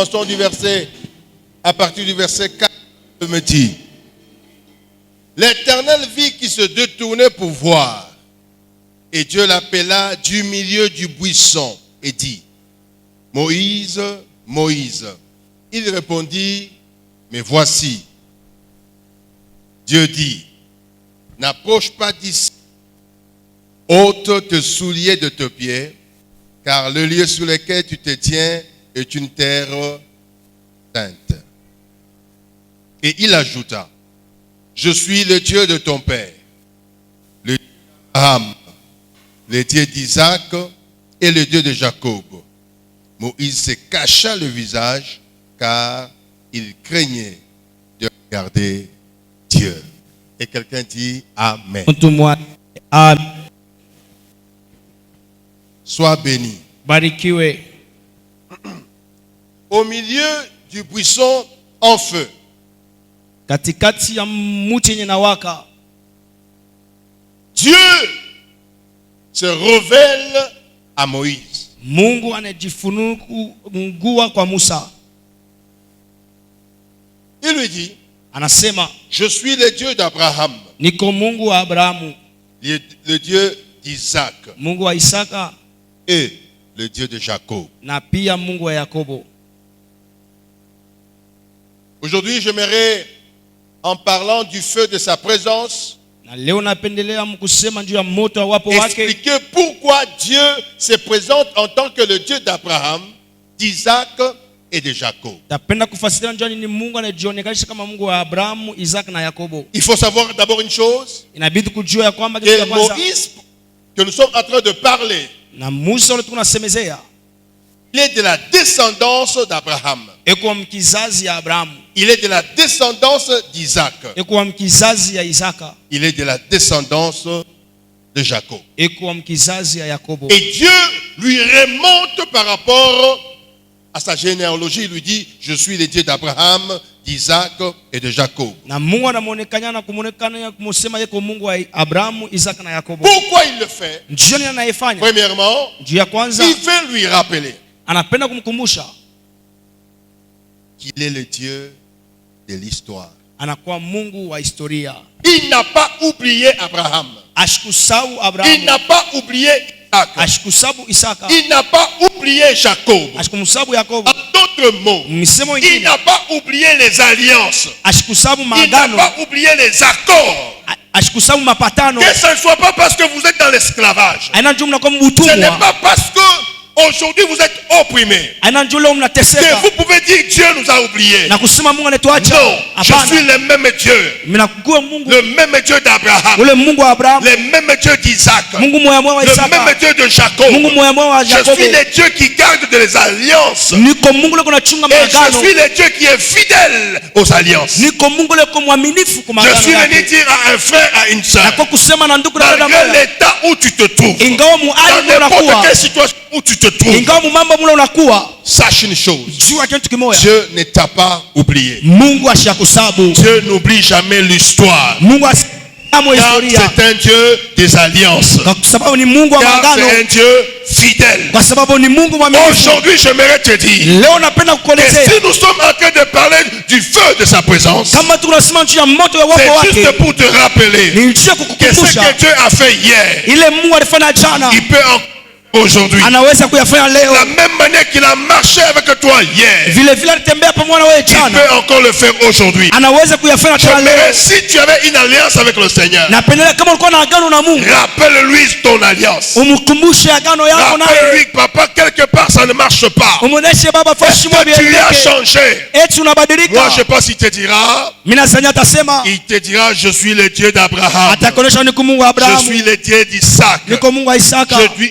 commençons à partir du verset 4, me dit, l'Éternel vit qui se détournait pour voir, et Dieu l'appela du milieu du buisson et dit, Moïse, Moïse. Il répondit, mais voici. Dieu dit, n'approche pas d'ici, ôte tes souliers de tes pieds, car le lieu sur lequel tu te tiens est une terre sainte. Et il ajouta, je suis le Dieu de ton père, le Dieu d'Abraham, le Dieu d'Isaac et le Dieu de Jacob. Moïse se cacha le visage car il craignait de regarder Dieu. Et quelqu'un dit Amen. Amen. Sois béni. Barikiwe. Au milieu du buisson en feu, katikati ya mti yenye nawaka, Dieu se révèle à Moïse. Mungu anajifunua kwa Musa. Il lui dit, anasema, je suis le Dieu d'Abraham, niko Mungu wa Abrahamu, le Dieu d'Isaac, Mungu wa Isaka, et le Dieu de Jacob. na pia Mungu wa Yakobo. Aujourd'hui, j'aimerais, en parlant du feu de sa présence, expliquer pourquoi Dieu se présente en tant que le Dieu d'Abraham, d'Isaac et de Jacob. Il faut savoir d'abord une chose, que Moïse, que nous sommes en train de parler, il est de la descendance d'Abraham. Il est de la descendance d'Isaac. Il est de la descendance de Jacob. Et Dieu lui remonte par rapport à sa généalogie. Il lui dit, je suis le Dieu d'Abraham, d'Isaac et de Jacob. Pourquoi il le fait? Premièrement, il veut lui rappeler qu'il est le Dieu de l'histoire. Il n'a pas oublié Abraham. Il n'a pas oublié Isaac. Il n'a pas oublié Jacob. En d'autres mots, il n'a pas oublié les alliances. Il n'a pas oublié les accords. Que ce ne soit pas parce que vous êtes dans l'esclavage. Ce n'est pas parce que aujourd'hui vous êtes opprimés que vous pouvez dire Dieu nous a oubliés. Non, je suis le même Dieu. Le même Dieu d'Abraham. Le même Dieu d'Isaac. Le même Dieu de Jacob. Je suis le Dieu qui garde les alliances. Et je suis le Dieu qui est fidèle aux alliances. Je suis venu dire à un frère, à une soeur, malgré l'état où tu te trouves, dans n'importe quelle situation où tu te trouves, sache une chose, Dieu ne t'a pas oublié. Dieu n'oublie jamais l'histoire. Car c'est un Dieu des alliances. Car c'est un Dieu fidèle. Aujourd'hui, j'aimerais te dire que si nous sommes en train de parler du feu de sa présence, c'est juste pour te rappeler que ce que Dieu a fait hier, il peut encore aujourd'hui. La même manière qu'il a marché avec toi hier, il peut encore le faire aujourd'hui. Si tu avais une alliance avec le Seigneur, rappelle-lui ton alliance. Rappelle-lui, papa, quelque part ça ne marche pas. Est-ce que tu as changé? Moi je pense qu'il te dira, je suis le Dieu d'Abraham, je suis le Dieu d'Isaac,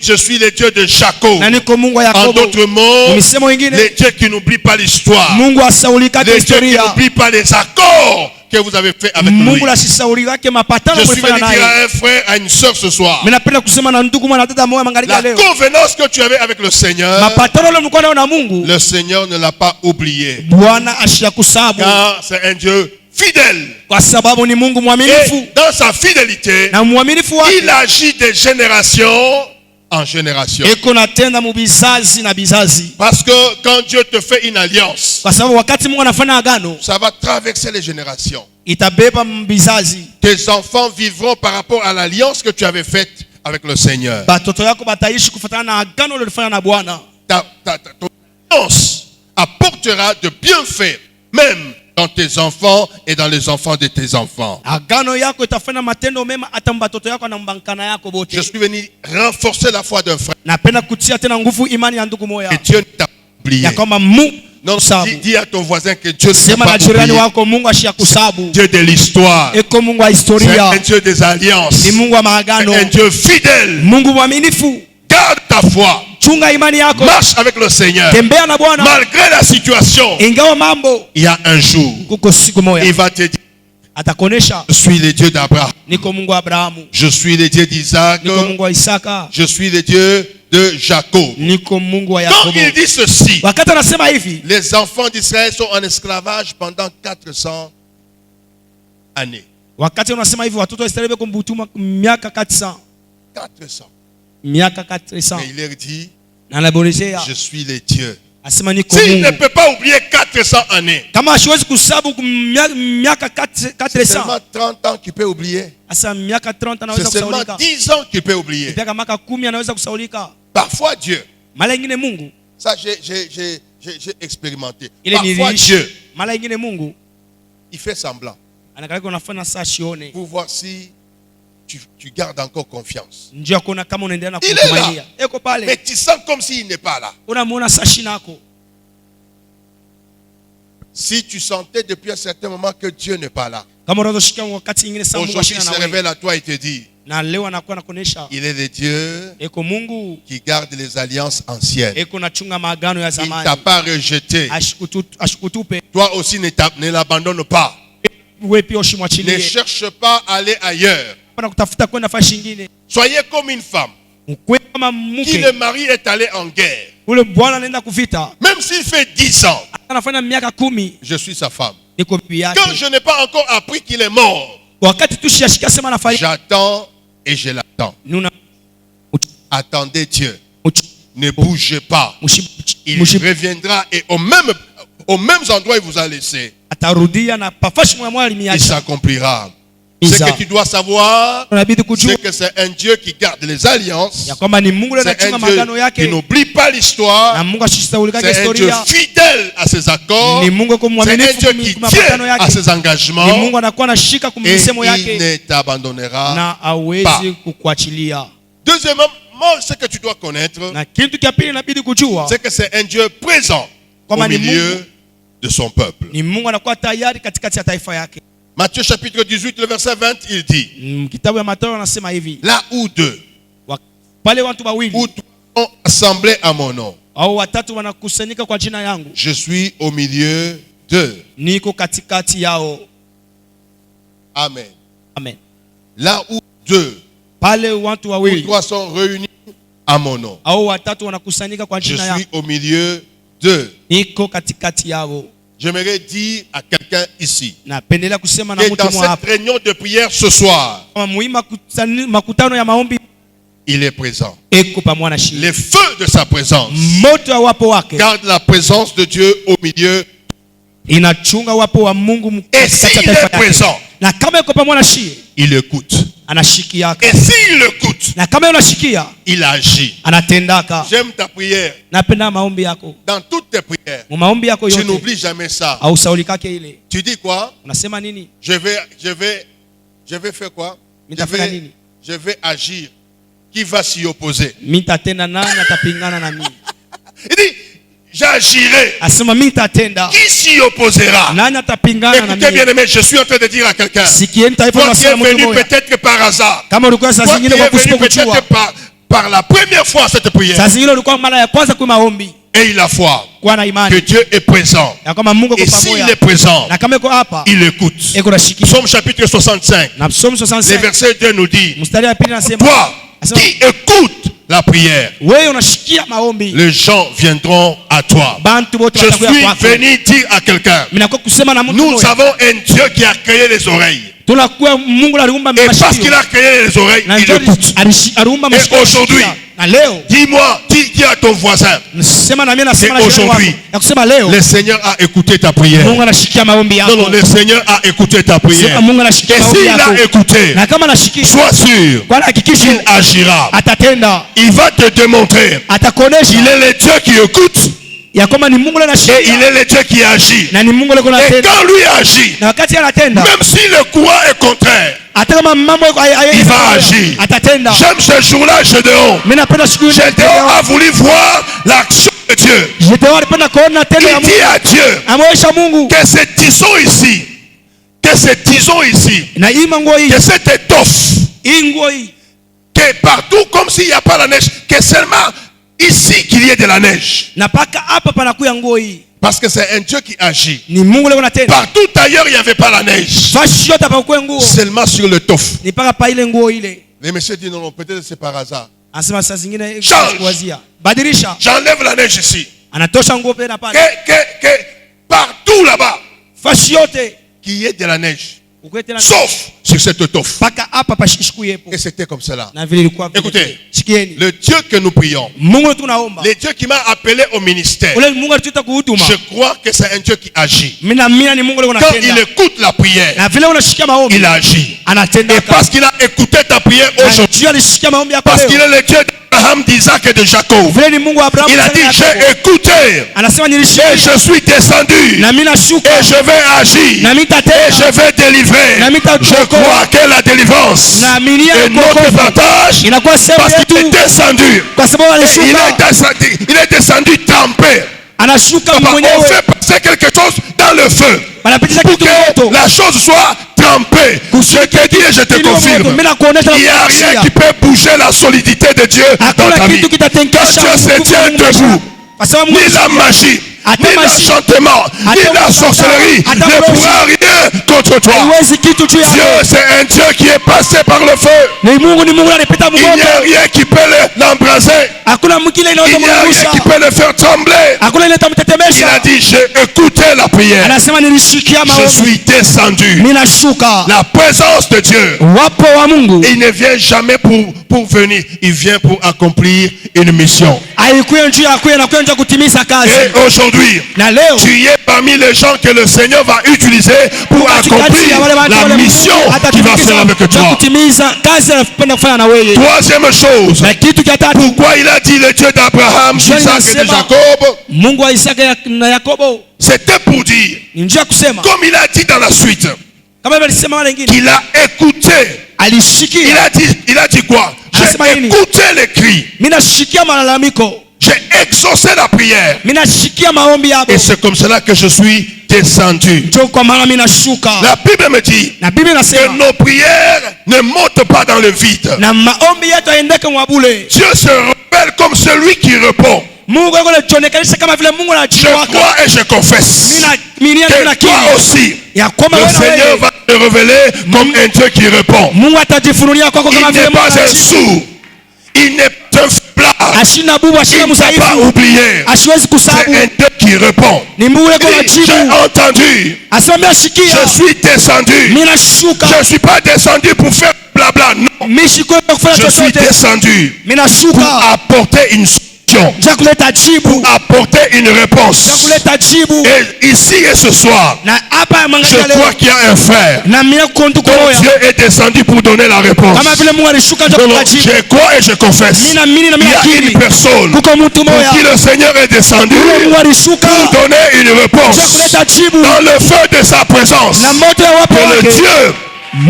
je suis le Dieu de Jacob. En d'autres mots, le Dieu qui n'oublie pas l'histoire, le Dieu qui n'oublie pas les accords que vous avez fait avec lui. Je suis venu dire à un frère, à une soeur ce soir, la convenance que tu avais avec le Seigneur, le Seigneur ne l'a pas oublié. Car c'est un Dieu fidèle. Et dans sa fidélité, il agit des générations en génération. Parce que quand Dieu te fait une alliance, ça va traverser les générations. Tes enfants vivront par rapport à l'alliance que tu avais faite avec le Seigneur. Ton alliance apportera de bienfaits, même dans tes enfants et dans les enfants de tes enfants. Je suis venu renforcer la foi d'un frère. Et Dieu ne t'a pas oublié. Non, dis à ton voisin que Dieu ne t'a pas oublié. Dieu de l'histoire. C'est un Dieu des alliances. C'est un Dieu fidèle. Garde ta foi. Marche avec le Seigneur. Malgré la situation, il y a un jour, il va te dire: je suis le Dieu d'Abraham. Je suis le Dieu d'Isaac. Je suis le Dieu de Jacob. Donc il dit ceci: les enfants d'Israël sont en esclavage pendant 400 années. 400. Mais il leur dit: je suis le Dieu. S'il ne peut pas oublier 400 années, c'est seulement 30 ans qu'il peut oublier. C'est seulement 10 ans qu'il peut oublier. Parfois Dieu, ça j'ai expérimenté. Parfois Dieu, il fait semblant pour voir si tu gardes encore confiance. Il est là, mais tu sens comme s'il n'est pas là. Si tu sentais depuis un certain moment que Dieu n'est pas là, aujourd'hui il se révèle à toi et te dit: il est le Dieu qui garde les alliances anciennes. Il ne t'a pas rejeté. Toi aussi ne l'abandonne pas. Ne cherche pas à aller ailleurs. Soyez comme une femme qui le mari est allé en guerre. Même s'il fait 10 ans, je suis sa femme. Quand je n'ai pas encore appris qu'il est mort, j'attends et je l'attends. Attendez Dieu. Ne bougez pas. Il reviendra et au même endroit il vous a laissé, il s'accomplira. Ce que tu dois savoir, c'est que c'est un Dieu qui garde les alliances. C'est un Dieu qui n'oublie pas l'histoire. C'est un Dieu fidèle à ses accords. C'est un Dieu qui tient à ses engagements. Et il ne t'abandonnera pas. Deuxièmement, ce que tu dois connaître, c'est que c'est un Dieu présent au milieu de son peuple. Matthieu chapitre 18, le verset 20, il dit: là où deux ou trois sont assemblés à mon nom, je suis au milieu d'eux. Amen. Amen. Là où deux ou trois sont réunis à mon nom, je suis au milieu d'eux. J'aimerais dire à quelqu'un ici que dans cette réunion de prière ce soir, il est présent. Les feux de sa présence gardent la présence de Dieu au milieu. Et s'il est présent, il écoute. Et s'il écoute, il agit. J'aime ta prière. Dans toutes tes prières, tu n'oublies jamais ça. Tu dis quoi? Je vais faire quoi? Je vais agir. Qui va s'y opposer? Il dit: j'agirai. Qui s'y opposera? Écoutez bien aimé, je suis en train de dire à quelqu'un: toi qui es venu peut-être par hasard, toi qui es venu peut-être par la première fois à cette prière, et il a foi que Dieu est présent. Et s'il est présent, il écoute. Psaume chapitre 65, le verset 2 nous dit: toi qui écoutes la prière, les gens viendront à toi. Je suis venu dire à quelqu'un: nous avons un Dieu qui a créé les oreilles. Et parce qu'il a créé les oreilles, il écoute. Et aujourd'hui, dis-moi, dis à ton voisin. Et aujourd'hui, le Seigneur a écouté ta prière. Non, le Seigneur a écouté ta prière. Et s'il a écouté, sois sûr qu'il agira. Il va te démontrer qu'il est le Dieu qui écoute. Et il est le Dieu qui agit. Et quand lui agit, même si le courant est contraire, il va agir. J'aime ce jour-là, Gédéon. Gédéon a voulu voir l'action de Dieu. Il dit à Dieu que ces tisons ici, que cette étoffe, que partout comme s'il n'y a pas la neige, que seulement ici qu'il y ait de la neige. Parce que c'est un Dieu qui agit. Partout ailleurs, il n'y avait pas la neige. Seulement sur le toffe. Les messieurs disent non, peut-être c'est par hasard. J'enlève la neige ici. Que partout là-bas, qu'il y ait de la neige. Sauf sur cette toffe. Et c'était comme cela. Écoutez, le Dieu que nous prions, le Dieu qui m'a appelé au ministère, je crois que c'est un Dieu qui agit. Quand il écoute la prière, il agit. Et parce qu'il a écouté ta prière aujourd'hui, parce qu'il est le Dieu d'Abraham, d'Isaac et de Jacob, il a dit, j'ai écouté et je suis descendu et je vais agir et je vais délivrer. Je crois que la délivrance est notre partage parce qu'il est descendu. Et il est descendu trempé. On fait passer quelque chose dans le feu pour que la chose soit trempée. Je te dis et je te confirme, il n'y a rien qui peut bouger la solidité de Dieu dans ta vie. Quand Dieu se tient debout, ni la magie, ni l'enchantement, ni la sorcellerie ne pourra rien contre toi. Dieu, c'est un Dieu qui est passé par le feu. Il n'y a rien qui peut l'embraser. Il n'y a rien qui peut le faire trembler. Il a dit, j'ai écouté la prière. Je suis descendu. La présence de Dieu, il ne vient jamais pour venir. Il vient pour accomplir une mission. Et aujourd'hui, tu es parmi les gens que le Seigneur va utiliser pour accomplir la mission qu'il va faire avec toi. Troisième chose, pourquoi il a dit le Dieu d'Abraham, d'Isaac et de Jacob? C'était pour dire, comme il a dit dans la suite, qu'il a écouté. Il a dit quoi? J'ai écouté les cris. J'ai exaucé la prière. Et c'est comme cela que je suis descendu. La Bible me dit que nos prières ne montent pas dans le vide. Dieu se révèle comme celui qui répond. Je crois et je confesse que toi aussi, le Seigneur va te révéler comme un Dieu qui répond. Il n'est pas un sourd. Il n'est pas un faiblard. Il n'a pas oublié. C'est un Dieu qui répond. J'ai entendu. Je suis descendu. Je ne suis pas descendu pour faire blabla. Non. Je suis descendu pour apporter une solution. Pour apporter une réponse. Et ici et ce soir, je crois qu'il y a un frère dont Dieu est descendu pour donner la réponse. Je crois et je confesse, il y a une personne pour qui le Seigneur est descendu pour donner une réponse dans le feu de sa présence. Que le Dieu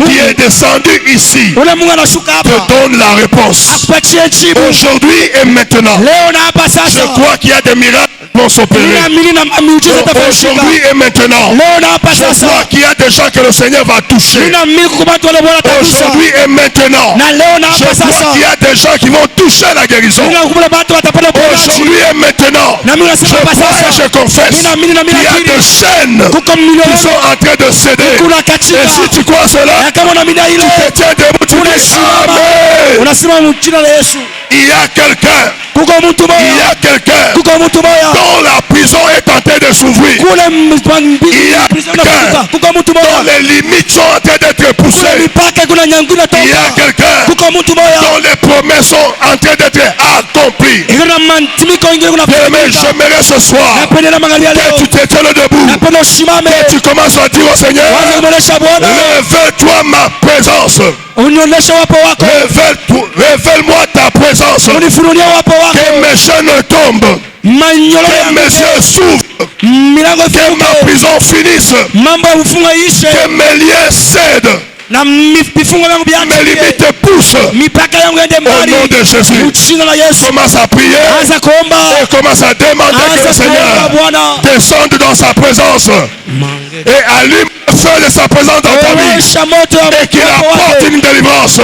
qui est descendu ici te donne la réponse aujourd'hui et maintenant. Je crois qu'il y a des miracles qui vont s'opérer aujourd'hui et maintenant. Je crois qu'il y a des gens que le Seigneur va toucher aujourd'hui et maintenant. Je crois qu'il y a des gens qui vont toucher la guérison aujourd'hui et maintenant. Je crois et je confesse qu'il y a des chaînes qui sont en train de céder. Et si tu crois cela, tu te tiens debout, tu dis Amen. Il y a quelqu'un dont la prison est en train de s'ouvrir. Il y a quelqu'un dont les limites sont en train d'être poussées. Il y a quelqu'un dont les promesses sont en train d'être accomplies. Mais j'aimerais ce soir que tu te tiennes debout, que tu commences à dire au Seigneur, révèle-toi ma présence. Révèle-moi ta présence. Que mes chaînes tombent. Que mes yeux s'ouvrent. Que ma prison finisse. Que mes liens cèdent. Mes limites poussent. Au nom de Jésus. Commence à prier. Et commence à demander que le Seigneur descende dans sa présence. Et allume le feu de sa présence dans ta vie. Et qu'il apporte une délivrance.